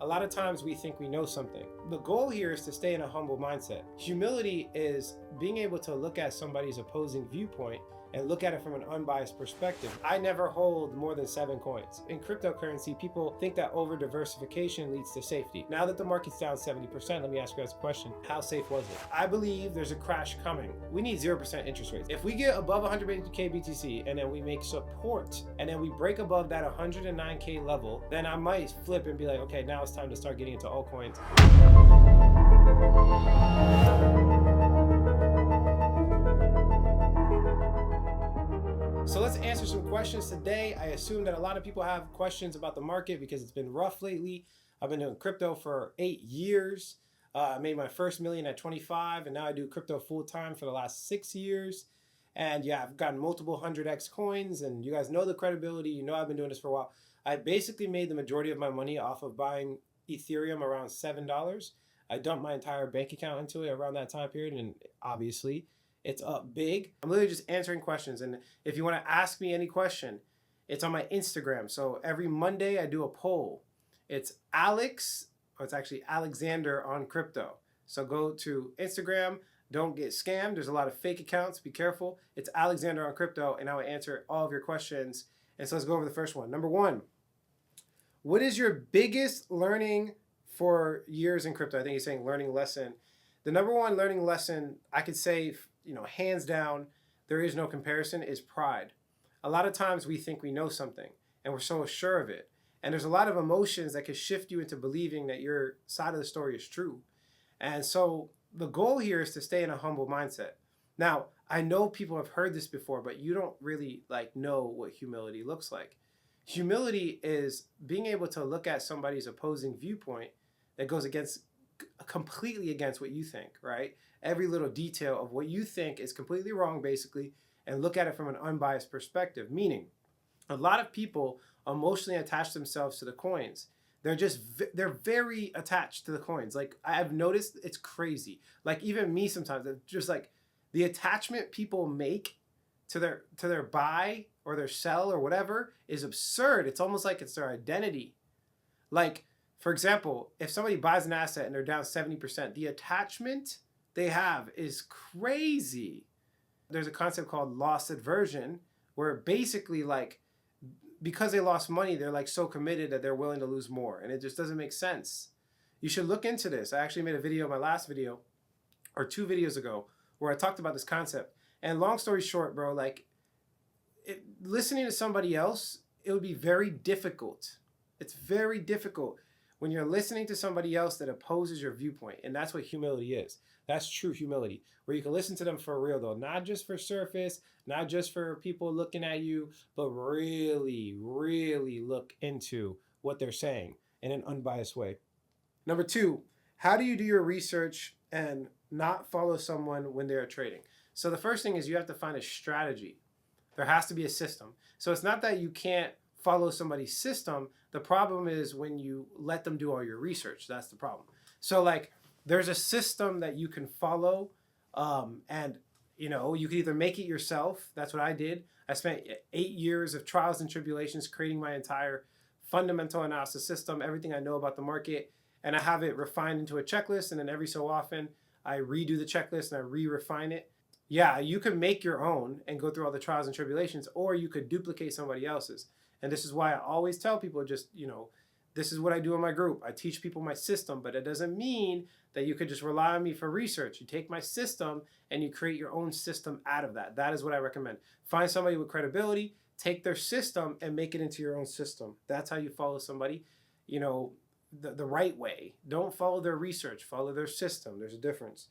A lot of times we think we know something. The goal here is to stay in a humble mindset. Humility is being able to look at somebody's opposing viewpoint and look at it from an unbiased perspective. I never hold more than 7 coins. In cryptocurrency, people think that over diversification leads to safety. Now that the market's down 70%, let me ask you guys a question. How safe was it? I believe there's a crash coming. We need 0% interest rates. If we get above 100K BTC and then we make support and then we break above that 109K level, then I might flip and be like, okay, now it's time to start getting into altcoins. So let's answer some questions today. I assume that a lot of people have questions about the market because it's been rough lately. I've been doing crypto for 8 years. I made my first million at 25, and now I do crypto full time for the last 6 years. And yeah, I've gotten multiple 100x coins, and you guys know the credibility. You know I've been doing this for a while. I basically made the majority of my money off of buying Ethereum around $7. I dumped my entire bank account into it around that time period, and obviously it's up big. I'm literally just answering questions. And if you want to ask me any question, it's on my Instagram. So every Monday I do a poll. It's actually Alexander on crypto. So go to Instagram. Don't get scammed. There's a lot of fake accounts. Be careful. It's Alexander on crypto, and I will answer all of your questions. And so let's go over the first one. Number 1, what is your biggest learning for years in crypto? I think he's saying learning lesson. The number 1 learning lesson I could say, hands down, there is no comparison, is pride. A lot of times we think we know something and we're so sure of it. And there's a lot of emotions that can shift you into believing that your side of the story is true. And so the goal here is to stay in a humble mindset. Now, I know people have heard this before, but you don't really know what humility looks like. Humility is being able to look at somebody's opposing viewpoint that goes completely against what you think, right? Every little detail of what you think is completely wrong, basically, and look at it from an unbiased perspective. Meaning, a lot of people emotionally attach themselves to the coins. They're very attached to the coins. I've noticed, it's crazy. Even me sometimes, just the attachment people make to their buy or their sell or whatever is absurd. It's almost like it's their identity. For example, if somebody buys an asset and they're down 70%, the attachment they have is crazy. There's a concept called loss aversion, where basically because they lost money, they're so committed that they're willing to lose more. And it just doesn't make sense. You should look into this. I actually made a video, my last video, or 2 videos ago, where I talked about this concept. And long story short, bro, listening to somebody else, it would be very difficult. It's very difficult when you're listening to somebody else that opposes your viewpoint. And that's what humility is. That's true humility, where you can listen to them for real, though. Not just for surface, not just for people looking at you, but really, really look into what they're saying in an unbiased way. Number 2, how do you do your research and not follow someone when they're trading? So the first thing is you have to find a strategy. There has to be a system. So it's not that you can't follow somebody's system. The problem is when you let them do all your research. That's the problem. So there's a system that you can follow, and you can either make it yourself. That's what I did. I spent 8 years of trials and tribulations creating my entire fundamental analysis system, everything I know about the market, and I have it refined into a checklist. And then every so often I redo the checklist and I refine it. Yeah, you can make your own and go through all the trials and tribulations, or you could duplicate somebody else's. And this is why I always tell people, this is what I do in my group. I teach people my system, but it doesn't mean that you could just rely on me for research. You take my system and you create your own system out of that. That is what I recommend. Find somebody with credibility, take their system and make it into your own system. That's how you follow somebody, the right way. Don't follow their research, follow their system. There's a difference.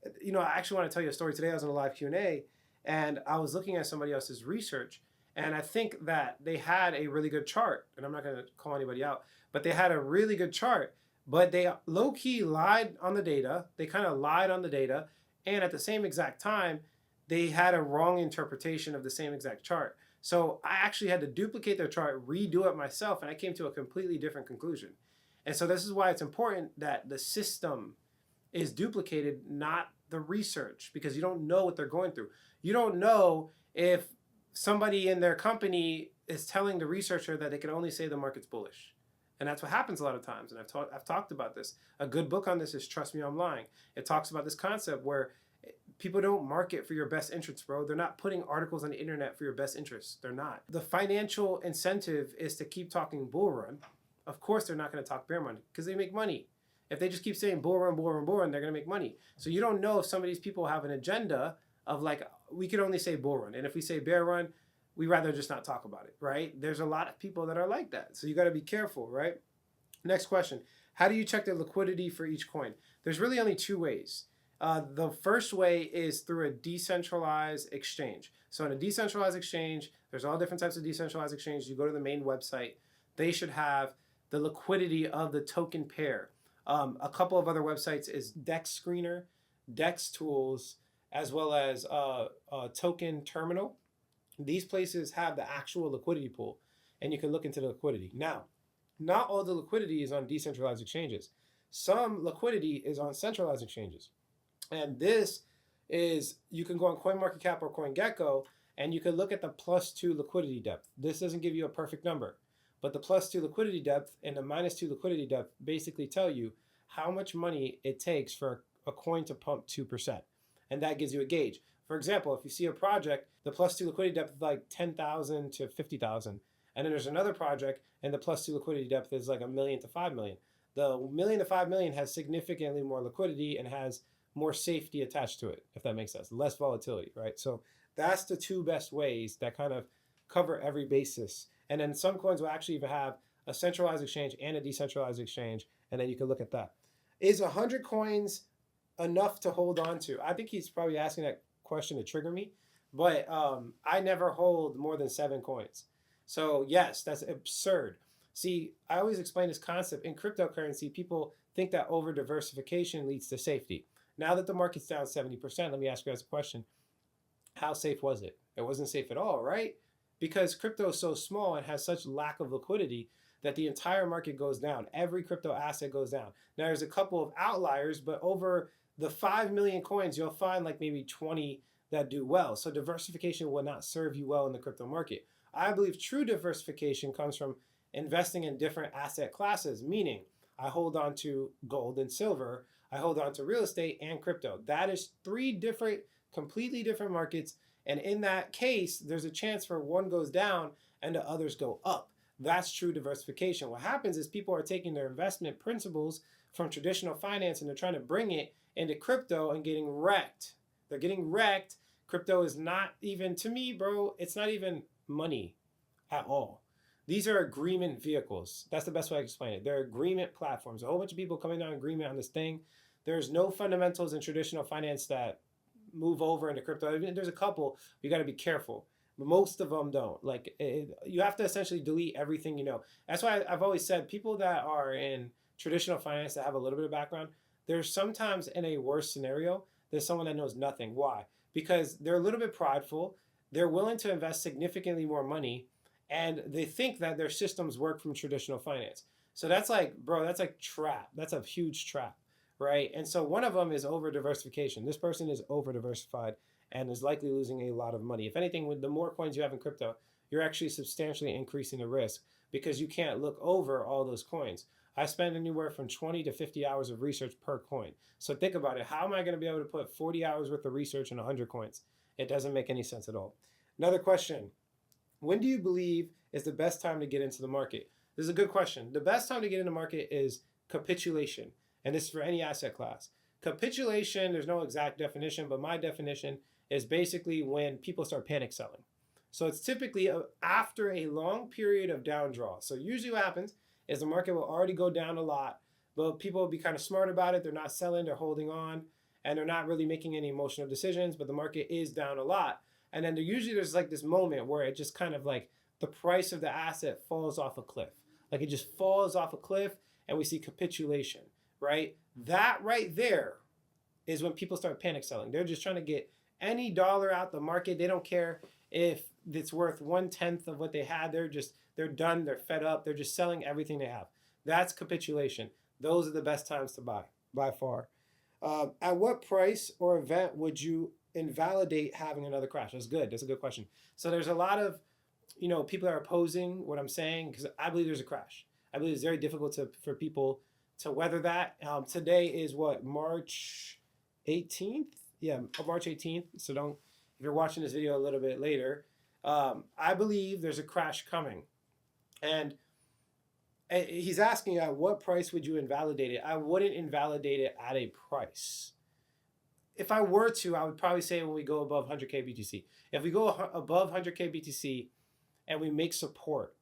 I actually want to tell you a story. Today I was in a live Q&A and I was looking at somebody else's research, and I think that they had a really good chart, and I'm not going to call anybody out, but they had a really good chart, but they low-key lied on the data. They kind of lied on the data, and at the same exact time, they had a wrong interpretation of the same exact chart. So I actually had to duplicate their chart, redo it myself, and I came to a completely different conclusion. And so this is why it's important that the system is duplicated, not the research, because you don't know what they're going through. You don't know if somebody in their company is telling the researcher that they can only say the market's bullish. And that's what happens a lot of times. And I've talked about this. A good book on this is Trust Me, I'm Lying. It talks about this concept where people don't market for your best interests, bro. They're not putting articles on the internet for your best interests. They're not. The financial incentive is to keep talking bull run. Of course, they're not going to talk bear run because they make money. If they just keep saying bull run, bull run, bull run, they're going to make money. So you don't know if some of these people have an agenda of like, we could only say bull run. And if we say bear run, we rather just not talk about it, right? There's a lot of people that are like that. So you got to be careful, right? Next question. How do you check the liquidity for each coin? There's really only two ways. The first way is through a decentralized exchange. So in a decentralized exchange, there's all different types of decentralized exchanges. You go to the main website. They should have the liquidity of the token pair. A couple of other websites is Dex Screener, Dex Tools, as well as Token Terminal. These places have the actual liquidity pool, and you can look into the liquidity. Now, not all the liquidity is on decentralized exchanges. Some liquidity is on centralized exchanges. And this is, you can go on CoinMarketCap or CoinGecko, and you can look at the +2 liquidity depth. This doesn't give you a perfect number, but the +2 liquidity depth and the -2 liquidity depth basically tell you how much money it takes for a coin to pump 2%. And that gives you a gauge. For example, if you see a project, the +2 liquidity depth is like 10,000 to 50,000. And then there's another project, and the +2 liquidity depth is like 1 million to 5 million. The 1 million to 5 million has significantly more liquidity and has more safety attached to it, if that makes sense. Less volatility, right? So that's the two best ways that kind of cover every basis. And then some coins will actually even have a centralized exchange and a decentralized exchange, and then you can look at that. Is 100 coins enough to hold on to? I think he's probably asking that question to trigger me, but I never hold more than 7 coins. So yes, that's absurd. See, I always explain this concept. In cryptocurrency, people think that over diversification leads to safety. Now that the market's down 70%, let me ask you guys a question. How safe was it? It wasn't safe at all, right? Because crypto is so small and has such lack of liquidity that the entire market goes down. Every crypto asset goes down. Now there's a couple of outliers, but over the 5 million coins, you'll find like maybe 20 that do well. So diversification will not serve you well in the crypto market. I believe true diversification comes from investing in different asset classes, meaning I hold on to gold and silver, I hold on to real estate and crypto. That is 3 different, completely different markets. And in that case, there's a chance for one goes down and the others go up. That's true diversification. What happens is people are taking their investment principles from traditional finance and they're trying to bring it into crypto and getting wrecked. They're getting wrecked. Crypto is not even, to me, bro, it's not even money at all. These are agreement vehicles. That's the best way I can explain it. They're agreement platforms. A whole bunch of people coming down agreement on this thing. There's no fundamentals in traditional finance that move over into crypto. There's a couple. You got to be careful. But most of them don't. Like you have to essentially delete everything you know. That's why I've always said people that are in traditional finance that have a little bit of background, they're sometimes in a worse scenario than someone that knows nothing. Why? Because they're a little bit prideful. They're willing to invest significantly more money, and they think that their systems work from traditional finance. So that's like, bro, that's like trap. That's a huge trap, right? And so one of them is over diversification. This person is over diversified and is likely losing a lot of money. If anything, with the more coins you have in crypto, you're actually substantially increasing the risk because you can't look over all those coins. I spend anywhere from 20 to 50 hours of research per coin. So think about it. How am I going to be able to put 40 hours worth of research in 100 coins? It doesn't make any sense at all. Another question. When do you believe is the best time to get into the market? This is a good question. The best time to get into the market is capitulation. And this is for any asset class. Capitulation, there's no exact definition, but my definition is basically when people start panic selling. So it's typically after a long period of down draw. So usually what happens is the market will already go down a lot, but people will be kind of smart about it. They're not selling, they're holding on, and they're not really making any emotional decisions, but the market is down a lot. And then there's like this moment where it just kind of like the price of the asset falls off a cliff. Like it just falls off a cliff and we see capitulation, right? That right there is when people start panic selling. They're just trying to get any dollar out the market. They don't care if it's worth 1/10 of what they had. They're done. They're fed up. They're just selling everything they have. That's capitulation. Those are the best times to buy by far. At what price or event would you invalidate having another crash? That's good. That's a good question. So there's a lot of, people that are opposing what I'm saying because I believe there's a crash. I believe it's very difficult for people to weather that. Today is what, March 18th? Yeah, March 18th. So don't, if you're watching this video a little bit later, I believe there's a crash coming. And he's asking at what price would you invalidate it? I wouldn't invalidate it at a price. If I were to, I would probably say when we go above 100K BTC. If we go above 100K BTC and we make support,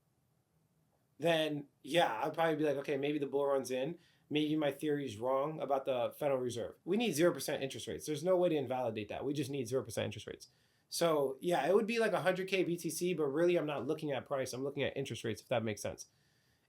then yeah, I'd probably be like, okay, maybe the bull run's in. Maybe my theory is wrong about the Federal Reserve. We need 0% interest rates. There's no way to invalidate that. We just need 0% interest rates. So yeah, it would be like 100K BTC, but really I'm not looking at price. I'm looking at interest rates, if that makes sense.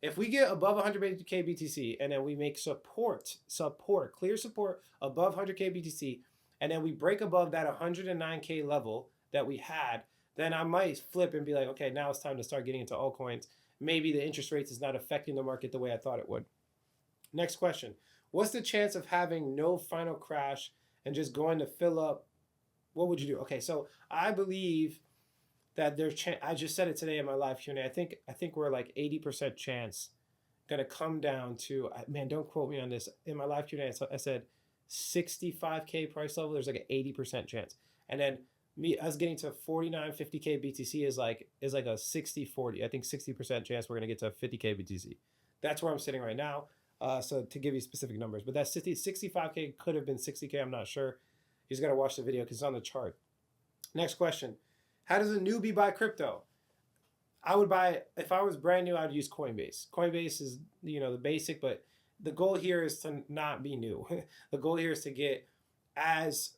If we get above 100K BTC and then we make clear support above 100K BTC, and then we break above that 109K level that we had, then I might flip and be like, okay, now it's time to start getting into altcoins. Maybe the interest rates is not affecting the market the way I thought it would. Next question. What's the chance of having no final crash and just going to fill up? What would you do? Okay, so I believe that there's I just said it today in my live Q&A. I think we're like 80% chance gonna come down to, man, don't quote me on this. In my live Q&A, I said 65K price level, there's like an 80% chance. And then us getting to 49, 50K BTC is like a 60-40. I think 60% chance we're gonna get to 50K BTC. That's where I'm sitting right now. So to give you specific numbers, but that 65K could have been 60K. I'm not sure. You just gotta watch the video because it's on the chart. Next question. How does a newbie buy crypto? I would buy, if I was brand new, I would use Coinbase. Coinbase is, the basic, but the goal here is to not be new. The goal here is to get as,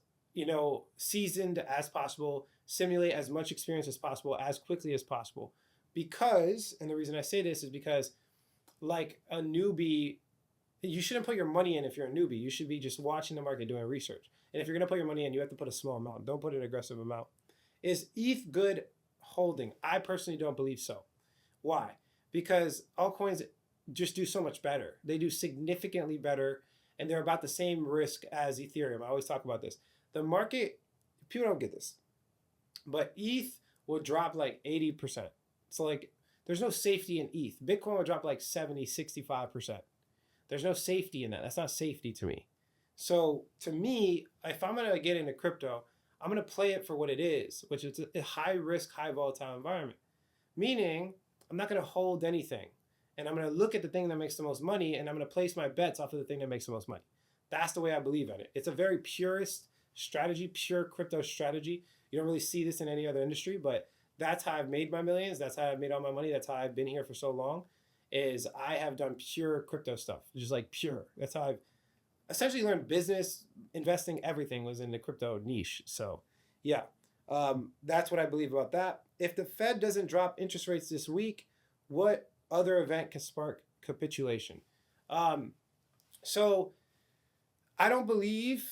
seasoned as possible, simulate as much experience as possible, as quickly as possible. Because, and the reason I say this is because, like a newbie, you shouldn't put your money in if you're a newbie. You should be just watching the market, doing research. And if you're going to put your money in, you have to put a small amount. Don't put an aggressive amount. Is ETH good holding? I personally don't believe so. Why? Because altcoins just do so much better. They do significantly better, and they're about the same risk as Ethereum. I always talk about this. The market, people don't get this, but ETH will drop like 80%. So like, there's no safety in ETH. Bitcoin will drop like 70, 65%. There's no safety in that. That's not safety to me. So to me, if I'm going to get into crypto, I'm going to play it for what it is, which is a high risk, high volatile environment. Meaning, I'm not going to hold anything. And I'm going to look at the thing that makes the most money, and I'm going to place my bets off of the thing that makes the most money. That's the way I believe in it. It's a very purist strategy, pure crypto strategy. You don't really see this in any other industry, but that's how I've made my millions. That's how I've made all my money. That's how I've been here for so long, is I have done pure crypto stuff, just like pure. That's how I've essentially learned business, investing, everything was in the crypto niche. So yeah, that's what I believe about that. If the Fed doesn't drop interest rates this week, what other event can spark capitulation? So I don't believe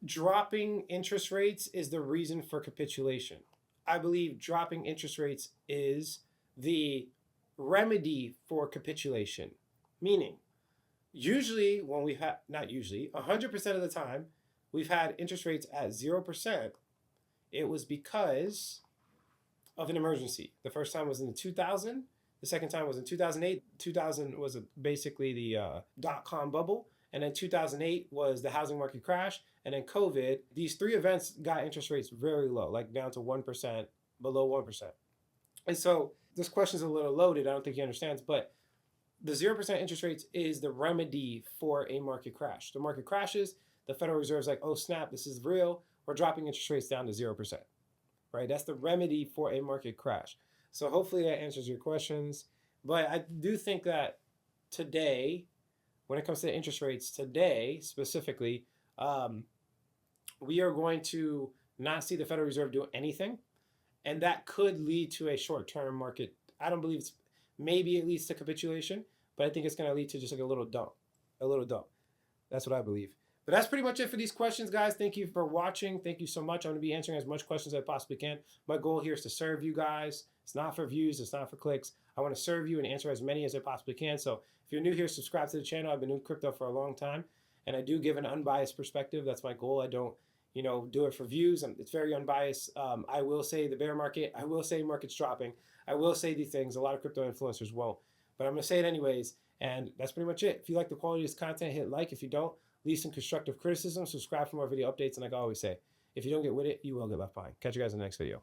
dropping interest rates is the reason for capitulation. I believe dropping interest rates is the remedy for capitulation. Meaning, usually when we've had, not usually, 100% of the time, we've had interest rates at 0%, it was because of an emergency. The first time was in 2000. The second time was in 2008. 2000 was basically the dot-com bubble. And then 2008 was the housing market crash. And then COVID. These three events got interest rates very low, like down to 1%, below 1%. And so this question's a little loaded. I don't think he understands. But the 0% interest rates is the remedy for a market crash. The market crashes. The Federal Reserve's like, oh, snap, this is real. We're dropping interest rates down to 0%. Right? That's the remedy for a market crash. So hopefully that answers your questions. But I do think that today, when it comes to interest rates today specifically, we are going to not see the Federal Reserve do anything. And that could lead to a short-term market. I don't believe maybe it leads to capitulation, but I think it's going to lead to just like a little dump. That's what I believe. But that's pretty much it for these questions, guys. Thank you for watching. Thank you so much. I'm going to be answering as much questions as I possibly can. My goal here is to serve you guys. It's not for views. It's not for clicks. I want to serve you and answer as many as I possibly can. So if you're new here, subscribe to the channel. I've been doing crypto for a long time, and I do give an unbiased perspective. That's my goal. I don't, do it for views. It's very unbiased. I will say the bear market. I will say market's dropping. I will say these things. A lot of crypto influencers won't. but I'm going to say it anyways. And that's pretty much it. If you like the quality of this content, hit like. If you don't, leave some constructive criticism. Subscribe for more video updates. And like I always say, if you don't get with it, you will get left behind. Catch you guys in the next video.